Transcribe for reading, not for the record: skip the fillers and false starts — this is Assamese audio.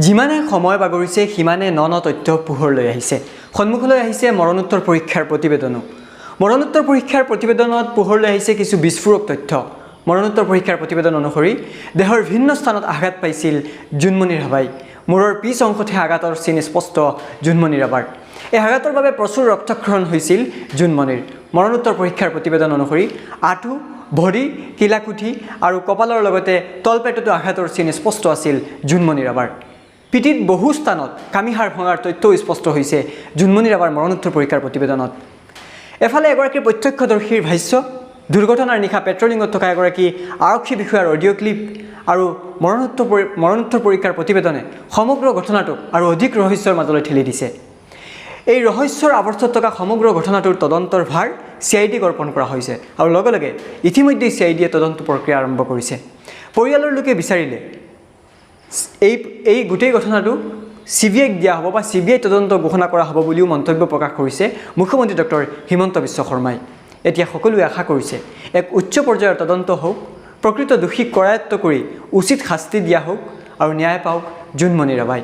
যিমানে সময় বাগৰিছে সিমানে ন তথ্য পোহৰলৈ আহিছে। সন্মুখলৈ আহিছে মৰণোত্তৰ পৰীক্ষাৰ প্ৰতিবেদনো। মৰণোত্তৰ পৰীক্ষাৰ প্ৰতিবেদনত পোহৰলৈ আহিছে কিছু বিস্ফোৰক তথ্য। মৰণোত্তৰ পৰীক্ষাৰ প্ৰতিবেদন অনুসৰি দেহৰ ভিন্ন স্থানত আঘাত পাইছিল জোনমণি ৰাভাই। মূৰৰ পিছ অংশতহে আঘাতৰ চিন স্পষ্ট জোনমণি ৰাভাৰ। এই আঘাতৰ বাবে প্ৰচুৰ ৰক্তক্ষৰণ হৈছিল জোনমণিৰ। মৰণোত্তৰ পৰীক্ষাৰ প্ৰতিবেদন অনুসৰি আঁঠু, ভৰি, কিলাকুঠি আৰু কপালৰ লগতে তলপেটতো আঘাতৰ চিন স্পষ্ট আছিল জোনমণি ৰাভাৰ। পিঠিত বহু স্থানত কামিহাড় ভঙাৰ তথ্যও স্পষ্ট হৈছে জোনমণি ৰাভাৰ মৰণোত্তৰ পৰীক্ষাৰ প্ৰতিবেদনত। এফালে এগৰাকী প্ৰত্যক্ষদৰ্শীৰ ভাষ্য, দুৰ্ঘটনাৰ নিশা পেট্ৰলিঙত থকা এগৰাকী আৰক্ষী বিষয়াৰ অডিঅ' ক্লিপ আৰু মৰণোত্তৰ পৰীক্ষাৰ প্ৰতিবেদনে সমগ্ৰ ঘটনাটোক আৰু অধিক ৰহস্যৰ মাজলৈ ঠেলি দিছে। এই ৰহস্যৰ আৱৰ্তত থকা সমগ্ৰ ঘটনাটোৰ তদন্তৰ ভাৰ CIDক অৰ্পণ কৰা হৈছে আৰু লগে লগে ইতিমধ্যে CIDয়ে তদন্ত প্ৰক্ৰিয়া আৰম্ভ কৰিছে। পৰিয়ালৰ লোকে বিচাৰিলে এই গোটেই ঘটনাটো CBIক দিয়া হ'ব বা CBI তদন্ত ঘোষণা কৰা হ'ব বুলিও মন্তব্য প্ৰকাশ কৰিছে মুখ্যমন্ত্ৰী ডক্টৰ হিমন্ত বিশ্ব শৰ্মাই। এতিয়া সকলোৱে আশা কৰিছে এক উচ্চ পৰ্যায়ৰ তদন্ত হওক, প্ৰকৃত দোষীক কৰায়ত্ব কৰি উচিত শাস্তি দিয়া হওক আৰু ন্যায় পাওক জোনমণি ৰাভাই।